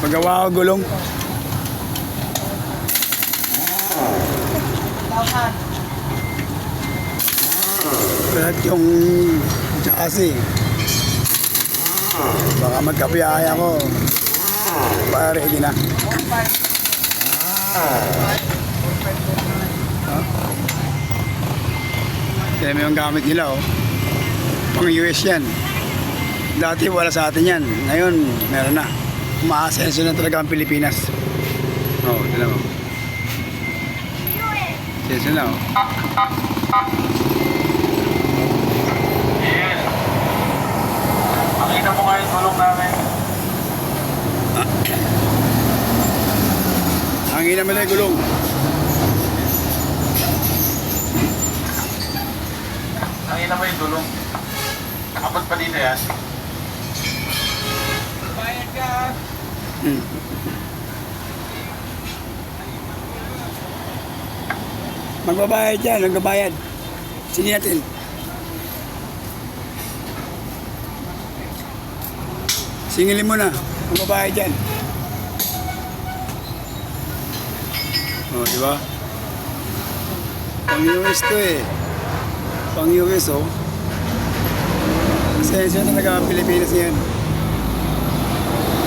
Pagawa ko gulong. Lahat yung chassis. Baka magkapiyaya ko. Para ready na. Kaya may yung gamit nila, oh. Pang US yan. Dati wala sa atin yan. Ngayon, meron na. Umaasenso na talaga ang Pilipinas. Oh, tignan mo. Asenso na, oh. Yes. Makita mo nga yung tulong namin. Hangin naman na yung gulong. Nakita mo yung tulong. Nakapag pa dito yan. Bayad ka. Magbabayad yan, magbabayad. Sige natin. Singilin mo na, magbabayad yan. O, diba? Pang US to eh. Pang US, oh. Pasensya talaga ang Pilipinas yan.